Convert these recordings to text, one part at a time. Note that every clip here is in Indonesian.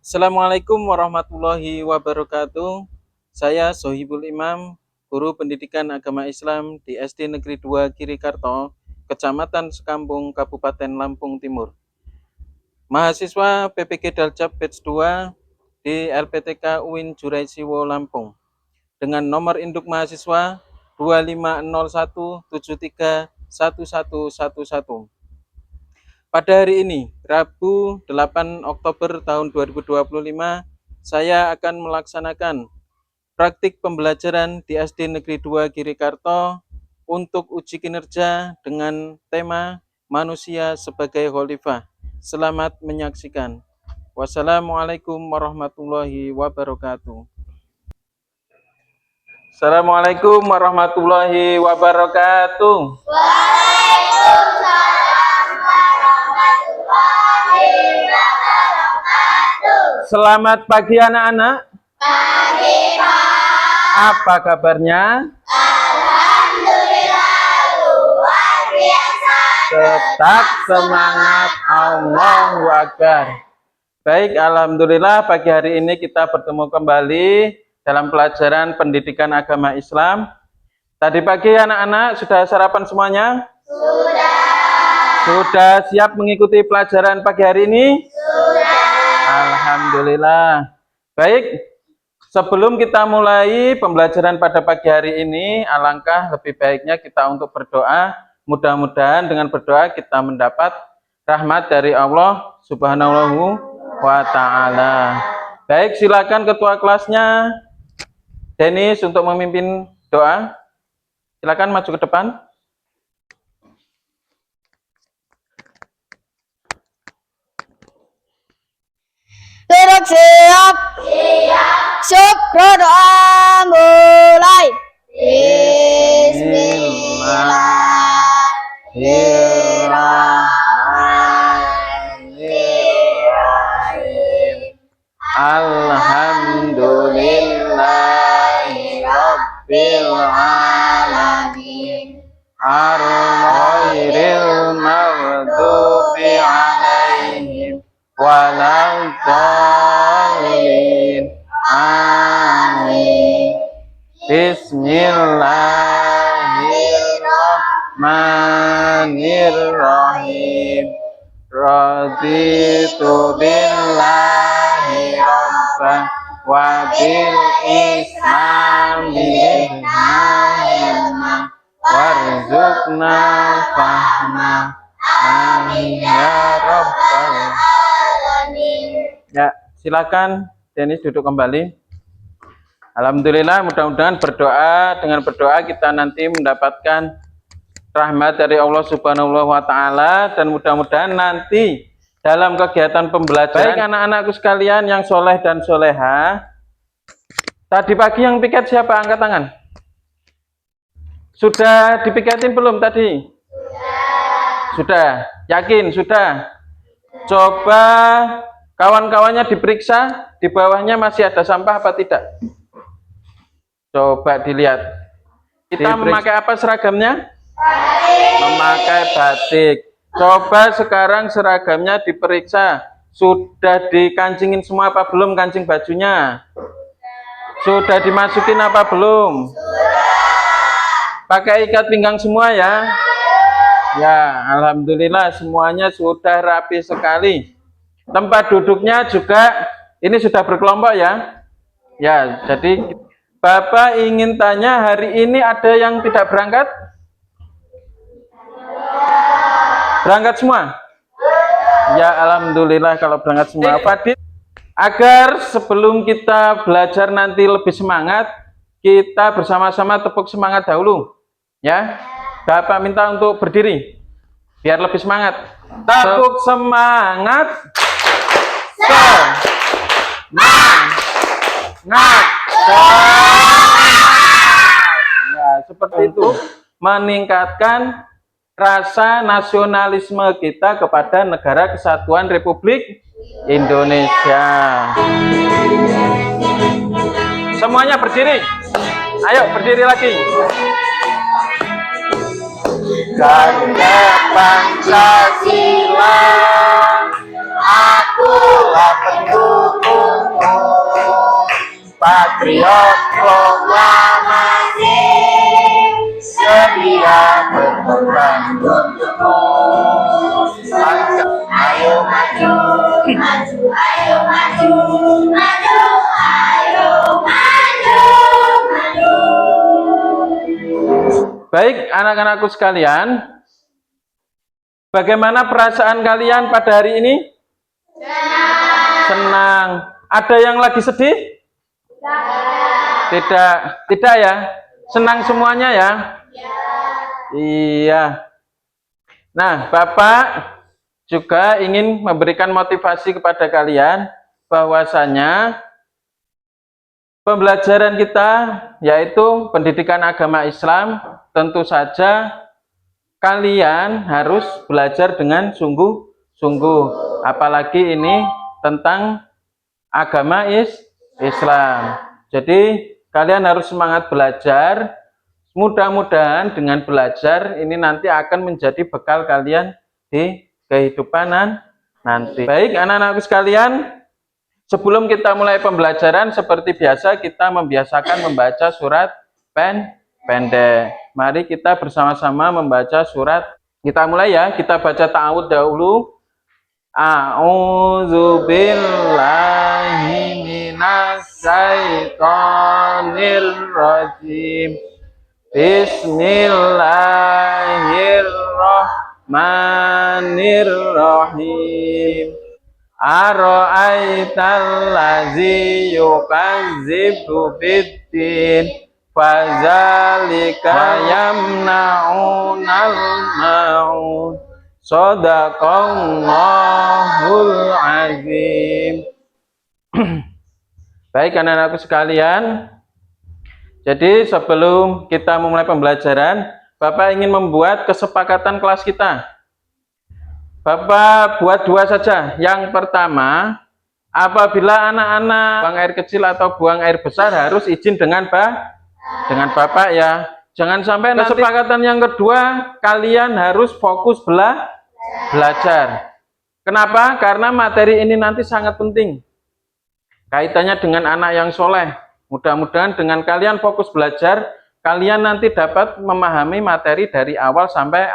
Assalamualaikum warahmatullahi wabarakatuh. Saya Sohibul Imam, guru pendidikan agama Islam di SD Negeri 2 Girikarto, Kecamatan Sekampung, Kabupaten Lampung Timur. Mahasiswa PPG Daljab Batch 2 di LPTK UIN Juraisiwo Lampung dengan nomor induk mahasiswa 2501731111. Pada hari ini, Rabu 8 Oktober tahun 2025, saya akan melaksanakan praktik pembelajaran di SD Negeri 2 Girikarto untuk uji kinerja dengan tema Manusia sebagai Khalifah. Selamat menyaksikan. Wassalamualaikum warahmatullahi wabarakatuh. Assalamualaikum warahmatullahi wabarakatuh. Selamat pagi anak-anak. Pagi, Pak. Apa kabarnya? Alhamdulillah luar biasa. Tetap semangat, Allahu Akbar. Baik, alhamdulillah pagi hari ini kita bertemu kembali dalam pelajaran pendidikan agama Islam. Tadi pagi anak-anak sudah sarapan semuanya? Sudah. Sudah siap mengikuti pelajaran pagi hari ini? Sudah. Alhamdulillah. Baik, sebelum kita mulai pembelajaran pada pagi hari ini, alangkah lebih baiknya kita untuk berdoa. Mudah-mudahan dengan berdoa kita mendapat rahmat dari Allah Subhanahu wa Ta'ala. Baik, silakan ketua kelasnya Denis untuk memimpin doa. Silakan maju ke depan. Siap. Syukur doa mulai. Bismillahirrahmanirrahim. Alhamdulillahi Rabbil Alamin. Ar-Ghairil Maghdubi alaihim waladhdallin. Amin. Bismillahirrahmanirrahim. Raditu billahi rabban wa bil islami dinan warzuqna fahma. Amin ya rabbal alamin. Ya, silakan Denis duduk kembali. Alhamdulillah, mudah-mudahan dengan berdoa kita nanti mendapatkan rahmat dari Allah Subhanahu wa Ta'ala, dan mudah-mudahan nanti dalam kegiatan pembelajaran. Baik anak-anakku sekalian yang soleh dan soleha, tadi pagi yang piket siapa? Angkat tangan. Sudah dipiketin belum tadi? Sudah. Yakin? Sudah. Coba kawan-kawannya diperiksa, di bawahnya masih ada sampah apa tidak? Coba dilihat. Kita memakai apa seragamnya? Memakai batik. Coba sekarang seragamnya diperiksa. Sudah dikancingin semua apa belum kancing bajunya? Sudah dimasukin apa belum? Pakai ikat pinggang semua ya? Ya, alhamdulillah semuanya sudah rapi sekali. Tempat duduknya juga ini sudah berkelompok ya? Ya, jadi Bapak ingin tanya, hari ini ada yang tidak berangkat? Berangkat semua? Ya, alhamdulillah kalau berangkat semua. Fadil, agar sebelum kita belajar nanti lebih semangat, kita bersama-sama tepuk semangat dahulu. Ya, Bapak minta untuk berdiri biar lebih semangat. Tepuk semangat. Semangat. Ya, seperti itu, meningkatkan rasa nasionalisme kita kepada Negara Kesatuan Republik Indonesia. Semuanya berdiri. Ayo berdiri lagi. Ganda Pancasila, akulah pendukung patriot proklamasi, sedia berkorban untukmu. Ayo maju, maju, ayo maju, maju, ayo maju, maju. Baik anak-anakku sekalian, bagaimana perasaan kalian pada hari ini? Senang. Ada yang lagi sedih? Tidak. Tidak ya? Senang semuanya ya? Iya. Nah, Bapak juga ingin memberikan motivasi kepada kalian bahwasanya pembelajaran kita yaitu pendidikan agama Islam, tentu saja kalian harus belajar dengan sungguh-sungguh. Apalagi ini tentang agama Islam. Jadi kalian harus semangat belajar. Mudah-mudahan dengan belajar ini nanti akan menjadi bekal kalian di kehidupan nanti. Baik anak-anakku sekalian, sebelum kita mulai pembelajaran seperti biasa kita membiasakan membaca surat pendek. Mari kita bersama-sama membaca surat. Kita mulai ya, kita baca ta'awudz dahulu. A'udzu billahi minas syaitonir rajim. Bismillahirrahmanirrahim. Ara'aital ladzi yukazzibu biddin fadzalika yamna'unal ma'un. Shadaqallahul azim. Baik anak-anakku sekalian, jadi sebelum kita memulai pembelajaran, Bapak ingin membuat kesepakatan kelas kita. Bapak buat dua saja. Yang pertama, apabila anak-anak buang air kecil atau buang air besar harus izin dengan Bapak ya. Jangan sampai nanti. Kesepakatan yang kedua, kalian harus fokus belajar. Kenapa? Karena materi ini nanti sangat penting. Kaitannya dengan anak yang soleh. Mudah-mudahan dengan kalian fokus belajar, kalian nanti dapat memahami materi dari awal sampai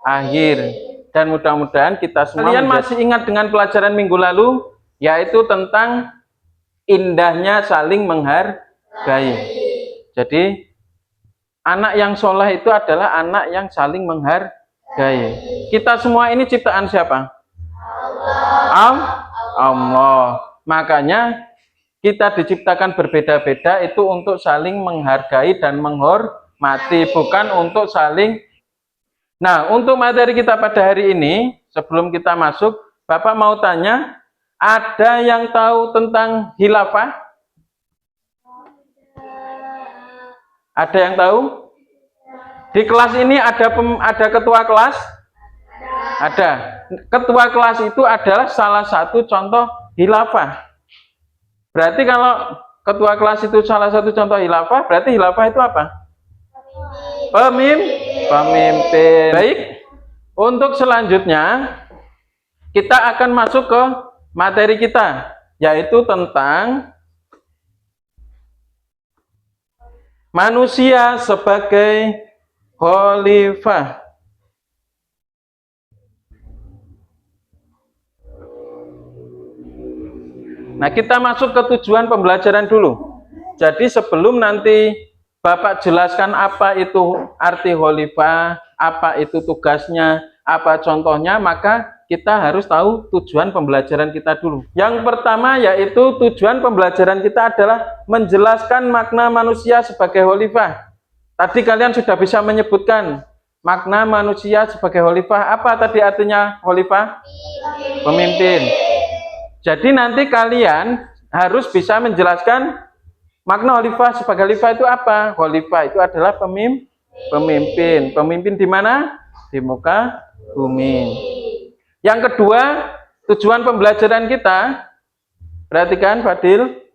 akhir. Dan mudah-mudahan kita semua kalian masih ingat dengan pelajaran minggu lalu, yaitu tentang indahnya saling menghargai. Jadi anak yang soleh itu adalah anak yang saling menghargai. Kita semua ini ciptaan siapa? Allah. Makanya kita diciptakan berbeda-beda itu untuk saling menghargai dan menghormati, bukan untuk saling. Nah, untuk materi kita pada hari ini, sebelum kita masuk, Bapak mau tanya, ada yang tahu tentang khilafah? Ada yang tahu? Di kelas ini ada ketua kelas? Ada. Ketua kelas itu adalah salah satu contoh khilafah. Berarti kalau ketua kelas itu salah satu contoh khilafah, berarti khilafah itu apa? Pemimpin. Baik, untuk selanjutnya kita akan masuk ke materi kita, yaitu tentang manusia sebagai khalifah. Nah, kita masuk ke tujuan pembelajaran dulu. Jadi sebelum nanti Bapak jelaskan apa itu arti khalifah, apa itu tugasnya, apa contohnya, maka kita harus tahu tujuan pembelajaran kita dulu. Yang pertama yaitu tujuan pembelajaran kita adalah menjelaskan makna manusia sebagai khalifah. Tadi kalian sudah bisa menyebutkan makna manusia sebagai khalifah. Apa tadi artinya khalifah? Pemimpin. Jadi nanti kalian harus bisa menjelaskan makna khalifah sebagai khalifah itu apa? Khalifah itu adalah pemimpin. Pemimpin di mana? Di muka bumi. Yang kedua, tujuan pembelajaran kita, perhatikan Fadil,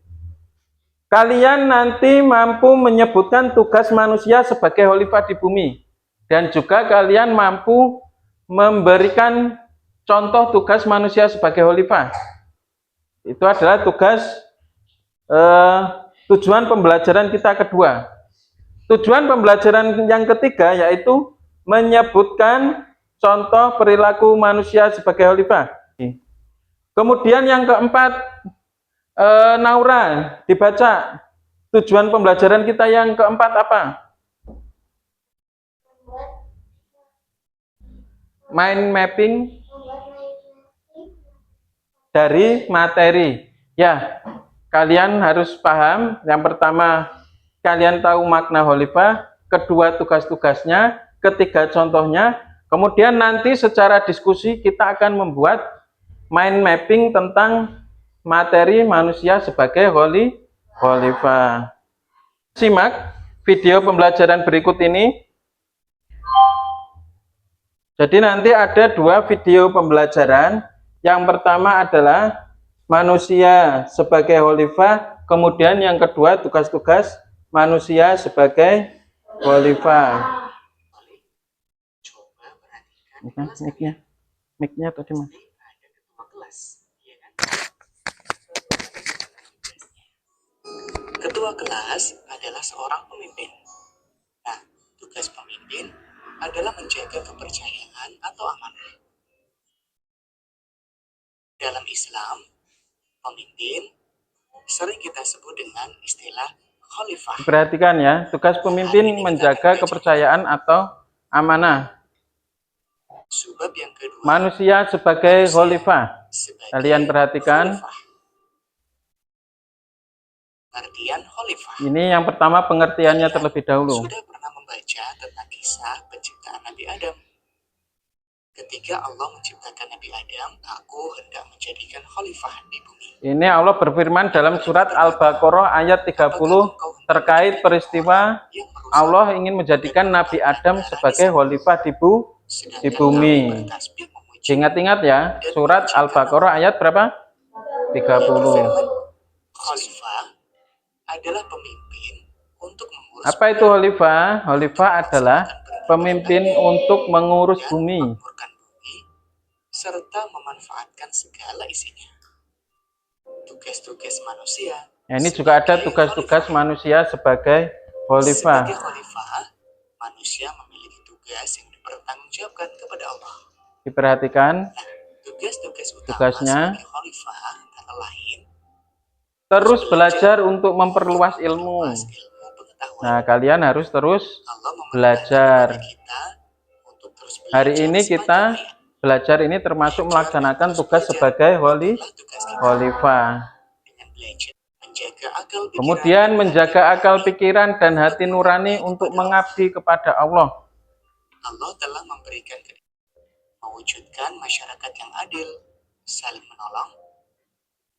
kalian nanti mampu menyebutkan tugas manusia sebagai khalifah di bumi. Dan juga kalian mampu memberikan contoh tugas manusia sebagai khalifah. Itu adalah tugas tujuan pembelajaran kita kedua. Tujuan pembelajaran yang ketiga yaitu menyebutkan contoh perilaku manusia sebagai khalifah. Kemudian yang keempat, Naura, dibaca. Tujuan pembelajaran kita yang keempat apa? Mind mapping dari materi. Ya, kalian harus paham. Yang pertama, kalian tahu makna khalifah. Kedua, tugas-tugasnya. Ketiga, contohnya. Kemudian nanti secara diskusi kita akan membuat mind mapping tentang materi manusia sebagai khalifah. Simak video pembelajaran berikut ini. Jadi nanti ada dua video pembelajaran. Yang pertama adalah manusia sebagai khalifah, kemudian yang kedua tugas-tugas manusia sebagai khalifah. Mic-nya tadi Mas. Ketua kelas adalah seorang pemimpin. Nah, tugas pemimpin adalah menjaga kepercayaan atau amanah. Dalam Islam, pemimpin sering kita sebut dengan istilah khalifah. Perhatikan ya, tugas pemimpin menjaga kepercayaan atau amanah. Sebab yang kedua, manusia sebagai khalifah. Kalian perhatikan. Pengertian khalifah. Ini yang pertama pengertiannya terlebih dahulu. Sudah pernah membaca tentang kisah penciptaan Nabi Adam. Ketika Allah menciptakan Nabi Adam, aku hendak menjadikan khalifah di bumi. Ini Allah berfirman dalam surat Al-Baqarah ayat 30 terkait peristiwa Allah ingin menjadikan Nabi Adam sebagai khalifah di bumi. Ingat-ingat ya, surat Al-Baqarah ayat berapa? 30. Khalifah adalah pemimpin untuk mengurus. Apa itu khalifah? Khalifah adalah pemimpin untuk mengurus bumi serta memanfaatkan segala isinya. Tugas-tugas manusia. Ya, ini juga ada tugas-tugas manusia sebagai khalifah. Sebagai khalifah, manusia memiliki tugas yang dipertanggungjawabkan kepada Allah. Diperhatikan. Nah, tugas-tugas tugasnya sebagai khalifah antara lain terus belajar untuk memperluas ilmu. Nah, kalian harus terus belajar. Hari ini kita belajar ini termasuk melaksanakan tugas sebagai khalifah. Kemudian menjaga akal pikiran dan hati nurani untuk mengabdi kepada Allah. Allah telah memberikan mewujudkan masyarakat yang adil, saling menolong,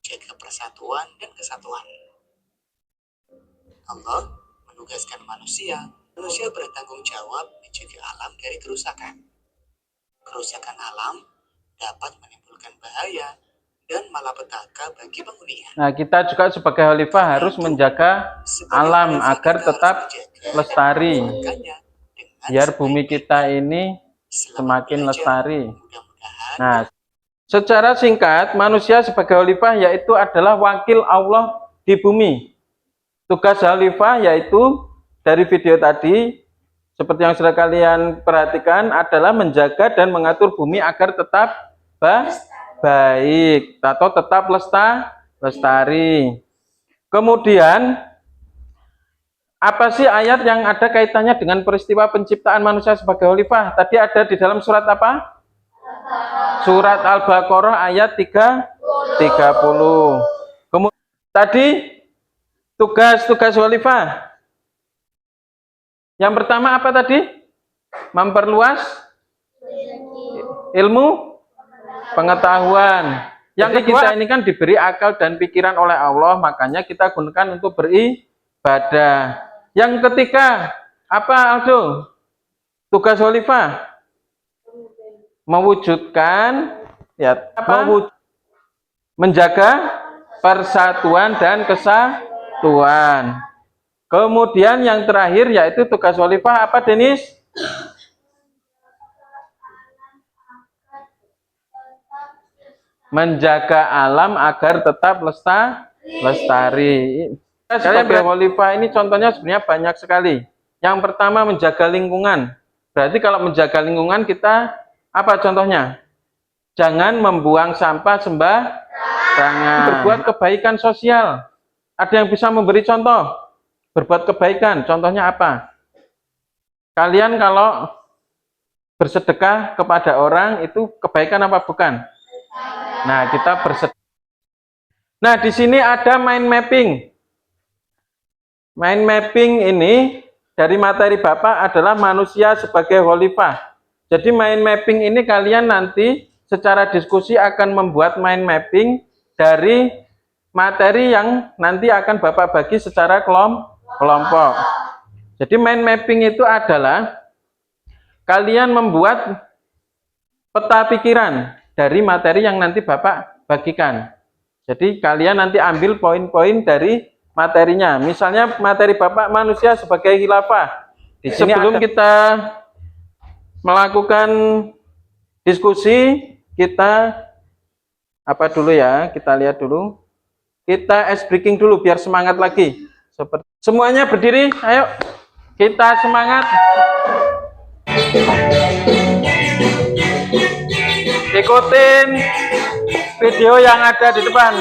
jaga persatuan dan kesatuan. Allah menugaskan manusia bertanggung jawab menjaga alam dari kerusakan. Kerusakan alam dapat menimbulkan bahaya dan malapetaka bagi penghuninya. Nah, kita juga sebagai khalifah harus menjaga alam agar tetap lestari. Biar bumi kita ini semakin lestari. Nah, secara singkat, manusia sebagai khalifah yaitu adalah wakil Allah di bumi. Tugas khalifah yaitu dari video tadi, seperti yang sudah kalian perhatikan, adalah menjaga dan mengatur bumi agar tetap baik atau tetap lestari. Kemudian, apa sih ayat yang ada kaitannya dengan peristiwa penciptaan manusia sebagai khalifah? Tadi ada di dalam surat apa? Surat Al-Baqarah ayat 30. Kemudian tadi tugas-tugas khalifah. Yang pertama apa tadi? Memperluas ilmu pengetahuan. Yang kedua, kita ini kan diberi akal dan pikiran oleh Allah, makanya kita gunakan untuk beribadah. Yang ketiga, apa Aldo? Tugas khalifah mewujudkan menjaga persatuan dan kesatuan. Kemudian yang terakhir yaitu tugas khalifah apa, Denis? Menjaga alam agar tetap lestari. Sebagai khalifah ini contohnya sebenarnya banyak sekali. Yang pertama menjaga lingkungan. Berarti kalau menjaga lingkungan kita apa contohnya? Jangan membuang sampah sembarangan. Berbuat kebaikan sosial. Ada yang bisa memberi contoh? Berbuat kebaikan, contohnya apa? Kalian kalau bersedekah kepada orang itu kebaikan apa bukan? Nah, kita bersedekah. Nah, di sini ada mind mapping. Mind mapping ini dari materi Bapak adalah manusia sebagai khalifah. Jadi mind mapping ini kalian nanti secara diskusi akan membuat mind mapping dari materi yang nanti akan Bapak bagi secara kelompok. Jadi mind mapping itu adalah kalian membuat peta pikiran dari materi yang nanti Bapak bagikan. Jadi kalian nanti ambil poin-poin dari materinya. Misalnya materi Bapak manusia sebagai khilafah. Di sini sebelum kita melakukan diskusi, kita apa dulu ya? Kita lihat dulu. Kita ice breaking dulu biar semangat lagi. Semuanya berdiri, ayo. Kita semangat. Ikutin video yang ada di depan.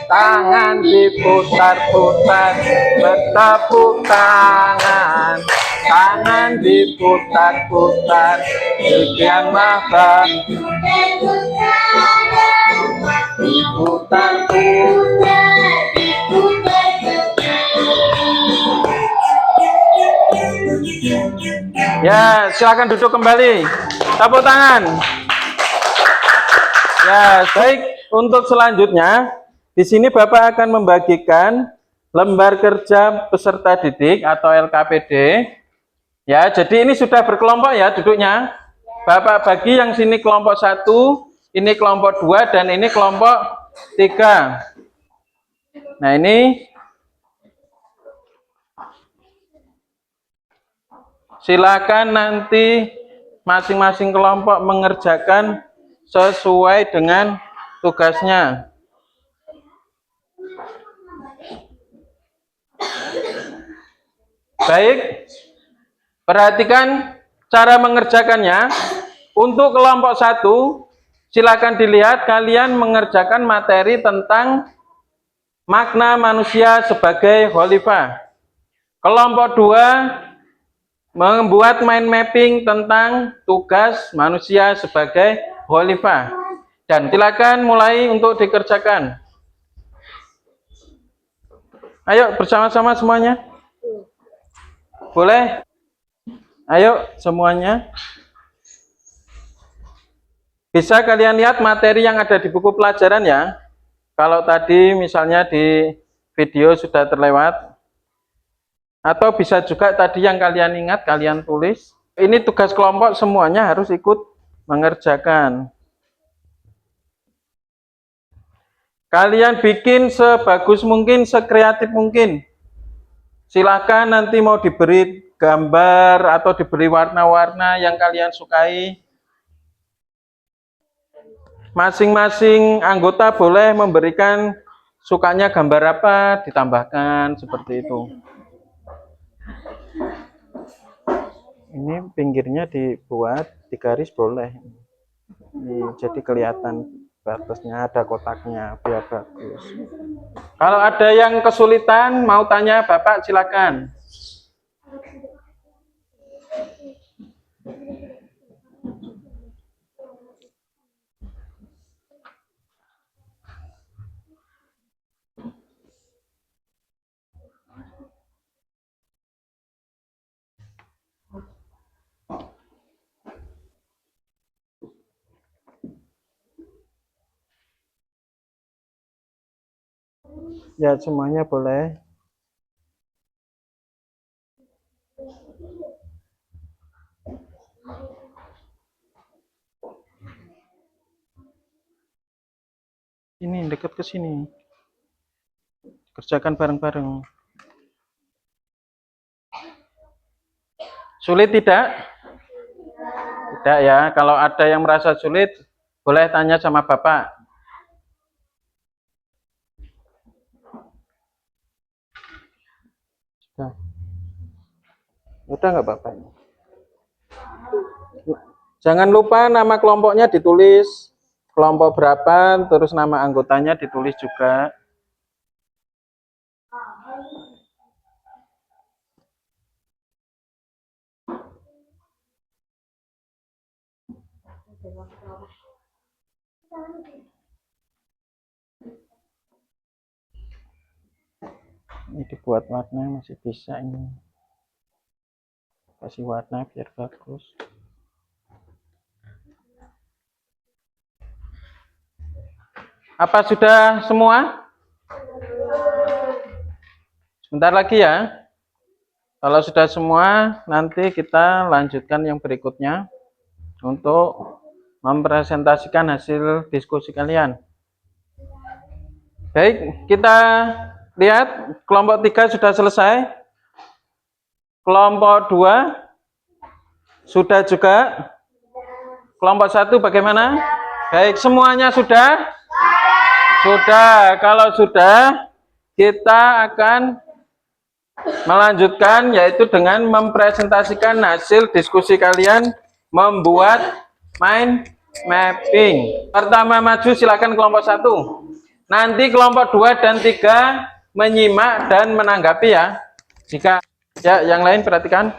Tangan diputar-putar, bertepuk tangan. Tangan diputar-putar, yang maha diputar-putar. Ya, silakan duduk kembali. Tepuk tangan. Ya, baik. Untuk selanjutnya, di sini Bapak akan membagikan lembar kerja peserta didik atau LKPD. Ya, jadi ini sudah berkelompok ya duduknya. Bapak bagi yang sini kelompok 1, ini kelompok 2, dan ini kelompok 3. Nah, ini silakan nanti masing-masing kelompok mengerjakan sesuai dengan tugasnya. Baik, perhatikan cara mengerjakannya. Untuk kelompok 1, silakan dilihat kalian mengerjakan materi tentang makna manusia sebagai khalifah. Kelompok 2 membuat mind mapping tentang tugas manusia sebagai khalifah. Dan silakan mulai untuk dikerjakan. Ayo bersama-sama semuanya. Boleh? Ayo semuanya. Bisa kalian lihat materi yang ada di buku pelajaran ya. Kalau tadi misalnya di video sudah terlewat. Atau bisa juga tadi yang kalian ingat, kalian tulis. Ini tugas kelompok semuanya harus ikut mengerjakan. Kalian bikin sebagus mungkin, sekreatif mungkin. Silahkan nanti mau diberi gambar atau diberi warna-warna yang kalian sukai. Masing-masing anggota boleh memberikan sukanya gambar apa, ditambahkan seperti itu. Ini pinggirnya dibuat di garis boleh. Ini jadi kelihatan batasnya, ada kotaknya biar bagus. Kalau ada yang kesulitan mau tanya Bapak silakan. Ya, semuanya boleh. Ini dekat ke sini. Kerjakan bareng-bareng. Sulit tidak? Tidak ya. Kalau ada yang merasa sulit, boleh tanya sama Bapak. Udah, udah nggak apa-apa. Jangan lupa nama kelompoknya ditulis, kelompok berapa, terus nama anggotanya ditulis juga. Ini dibuat warna masih bisa ini. Kasih warna biar bagus. Apa sudah semua? Sebentar lagi ya. Kalau sudah semua, nanti kita lanjutkan yang berikutnya untuk mempresentasikan hasil diskusi kalian. Baik, kita lihat kelompok 3 sudah selesai. Kelompok 2 sudah juga. Kelompok 1 bagaimana? Baik, semuanya sudah? Sudah. Kalau sudah, kita akan melanjutkan yaitu dengan mempresentasikan hasil diskusi kalian membuat mind mapping. Pertama maju silakan kelompok 1. Nanti kelompok 2 dan 3 menyimak dan menanggapi ya. Jika ya yang lain perhatikan.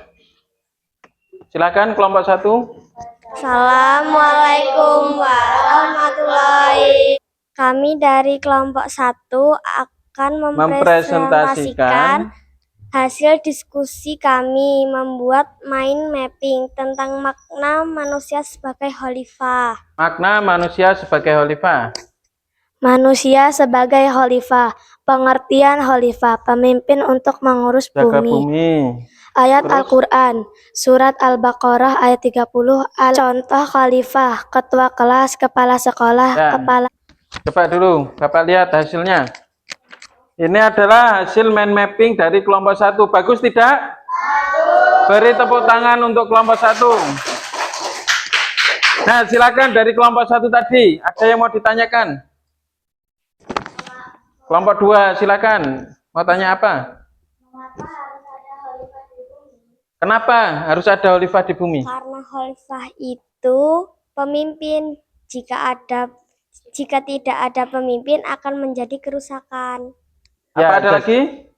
Silakan kelompok 1. Assalamualaikum warahmatullahi. Kami dari kelompok 1 akan mempresentasikan hasil diskusi kami membuat mind mapping tentang makna manusia sebagai khalifah. Makna manusia sebagai khalifah. Manusia sebagai khalifah, pengertian khalifah, pemimpin untuk mengurus Jaga bumi. bumi. Ayat Terus? Al-Quran, surat Al-Baqarah ayat 30, contoh khalifah, ketua kelas, kepala sekolah, Ya. kepala. Coba dulu, Bapak lihat hasilnya. Ini adalah hasil mind mapping dari kelompok 1. Bagus tidak? Beri tepuk tangan untuk kelompok 1. Nah, silakan dari kelompok 1 tadi. Ada yang mau ditanyakan? Kelompok 2, silakan. Mau tanya apa? Kenapa harus ada khalifah di bumi? Karena khalifah itu pemimpin. Jika tidak ada pemimpin akan menjadi kerusakan. Apa ada lagi?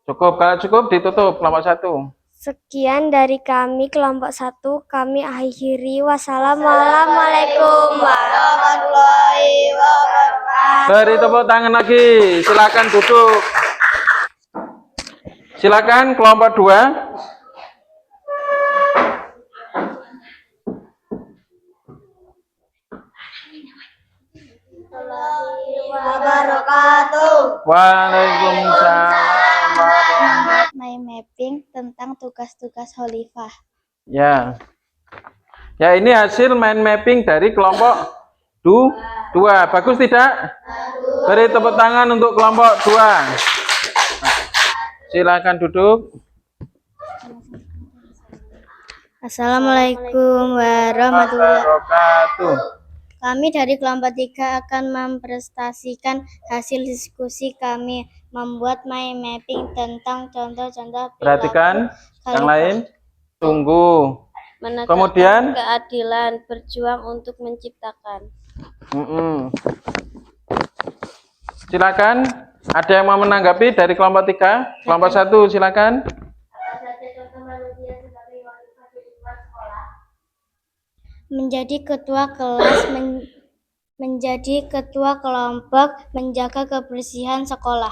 Cukup, kalau cukup ditutup kelompok 1. Sekian dari kami kelompok 1, kami akhiri. Wassalamualaikum warahmatullahi wabarakatuh. Beri tepuk tangan lagi. Silakan duduk. Silakan kelompok 2. Waalaikumsalam. Mind mapping tentang tugas-tugas khalifah. Ya. Ya, ini hasil mind mapping dari kelompok 2. Bagus tidak? Beri tepuk tangan untuk kelompok 2. Silakan duduk. Assalamualaikum warahmatullahi Wabarakatuh. Kami dari kelompok 3 akan mempresentasikan hasil diskusi kami membuat mind mapping tentang contoh-contoh Perhatikan yang khalifah. lain. Tunggu. Menegakkan Kemudian keadilan, berjuang untuk menciptakan. Silakan. Ada yang mau menanggapi dari kelompok 3? Kelompok 1 silakan. Menjadi ketua kelas, menjadi ketua kelompok, menjaga kebersihan sekolah.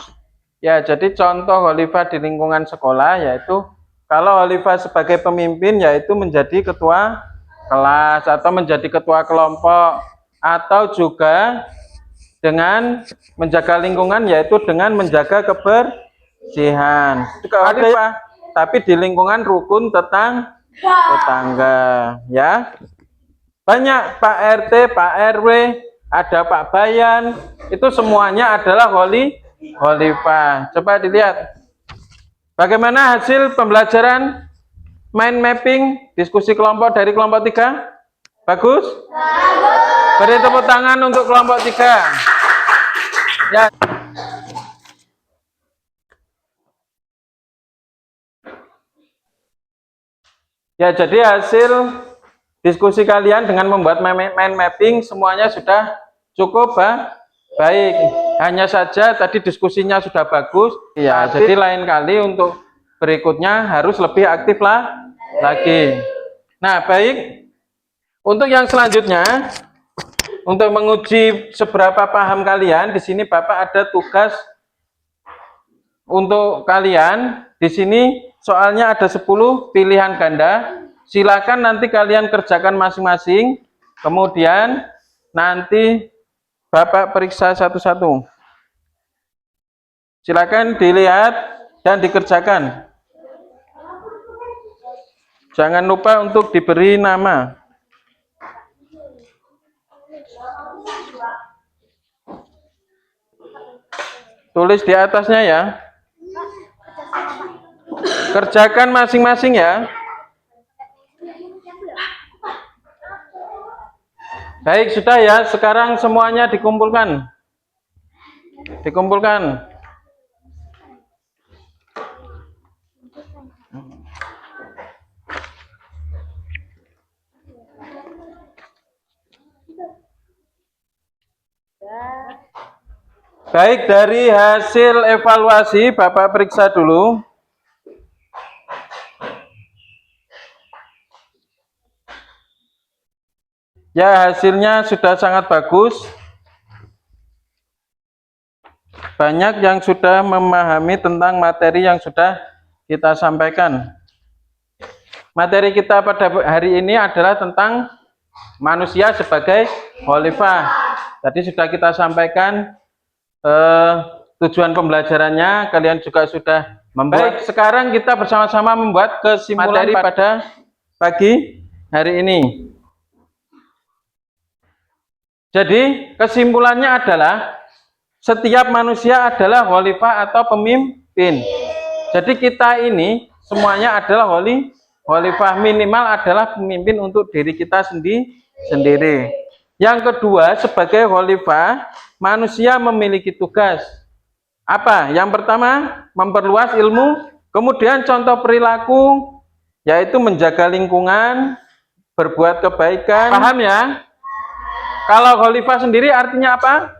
Ya, jadi contoh khalifah di lingkungan sekolah yaitu kalau khalifah sebagai pemimpin yaitu menjadi ketua kelas atau menjadi ketua kelompok atau juga dengan menjaga lingkungan yaitu dengan menjaga kebersihan. Khalifah tapi di lingkungan rukun tetangga ya. Banyak Pak RT, Pak RW, ada Pak Bayan, itu semuanya adalah khalifah. Coba dilihat. Bagaimana hasil pembelajaran mind mapping diskusi kelompok dari kelompok 3? Bagus? Bagus. Beri tepuk tangan untuk kelompok 3. Ya. Ya, jadi hasil diskusi kalian dengan membuat mind mapping semuanya sudah cukup baik. Hanya saja tadi diskusinya sudah bagus. Ya, jadi lain kali untuk berikutnya harus lebih aktif lagi. Nah, baik. Untuk yang selanjutnya, untuk menguji seberapa paham kalian, di sini Bapak ada tugas untuk kalian. Di sini soalnya ada 10 pilihan ganda. Silakan nanti kalian kerjakan masing-masing. Kemudian nanti Bapak periksa satu-satu. Silakan dilihat dan dikerjakan. Jangan lupa untuk diberi nama. Tulis di atasnya ya. Kerjakan masing-masing ya. Baik, sudah ya. Sekarang semuanya dikumpulkan. Dikumpulkan. Baik, dari hasil evaluasi Bapak periksa dulu. Ya, hasilnya sudah sangat bagus. Banyak yang sudah memahami tentang materi yang sudah kita sampaikan. Materi kita pada hari ini adalah tentang manusia sebagai khalifah. Tadi sudah kita sampaikan tujuan pembelajarannya, kalian juga sudah membuat. Baik, sekarang kita bersama-sama membuat kesimpulan materi pada pagi hari ini. Jadi kesimpulannya adalah setiap manusia adalah khalifah atau pemimpin. Jadi kita ini semuanya adalah khalifah, minimal adalah pemimpin untuk diri kita sendiri. Yang kedua, sebagai khalifah, manusia memiliki tugas. Apa? Yang pertama, memperluas ilmu. Kemudian contoh perilaku, yaitu menjaga lingkungan, berbuat kebaikan. Paham ya? Kalau khalifah sendiri artinya apa?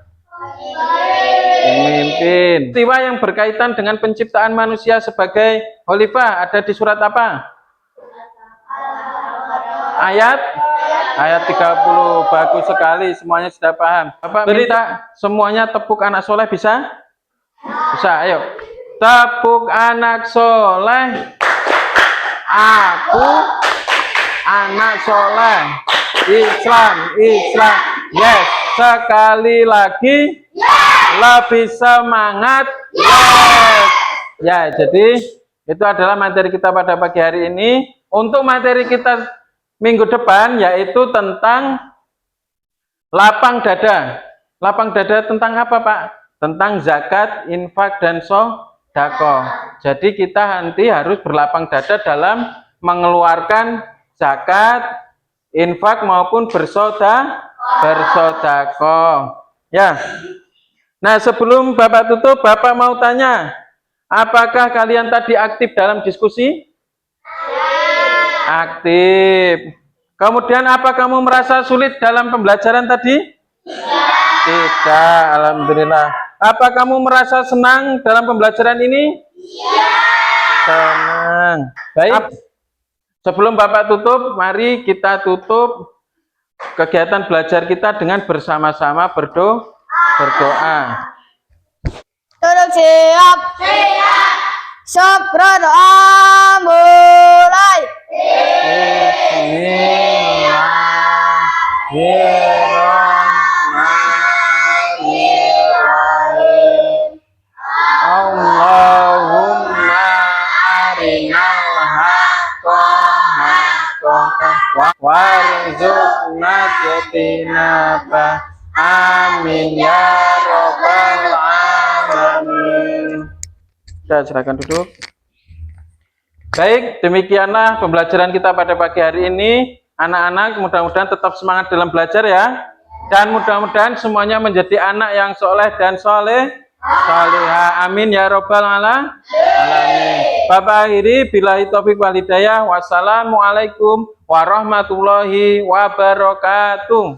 Pemimpin. Peristiwa yang berkaitan dengan penciptaan manusia sebagai khalifah ada di surat apa? Ayat 30. Bagus sekali, semuanya sudah paham. Bapak minta semuanya tepuk anak soleh, bisa? Bisa, ayo. Tepuk anak soleh. Aku anak soleh. Islam. Yes. Sekali lagi. Lebih semangat. Yes. Ya, jadi itu adalah materi kita pada pagi hari ini. Untuk materi kita minggu depan yaitu tentang lapang dada. Lapang dada tentang apa, Pak? Tentang zakat, infak, dan sedekah. Jadi kita nanti harus berlapang dada dalam mengeluarkan zakat, infak maupun bersedekah. Ya. Nah, sebelum Bapak tutup, Bapak mau tanya, apakah kalian tadi aktif dalam diskusi? Aktif. Kemudian apa kamu merasa sulit dalam pembelajaran tadi? Tidak, alhamdulillah. Apa kamu merasa senang dalam pembelajaran ini? Senang. Baik. Sebelum Bapak tutup, mari kita tutup kegiatan belajar kita dengan bersama-sama berdoa. Duduk siap. Syukur doa mulai. Bismillahirrahmanirrahim. Allahumma arinal haqqa haqqan warzuqna ittinabah. Amin ya rabbal alamin. Sudah, silakan duduk. Baik, demikianlah pembelajaran kita pada pagi hari ini. Anak-anak mudah-mudahan tetap semangat dalam belajar ya. Dan mudah-mudahan semuanya menjadi anak yang soleh dan solehah. Amin ya rabbal alamin. Bapak akhiri, billahi taufik wal hidayah. Wassalamualaikum warahmatullahi wabarakatuh.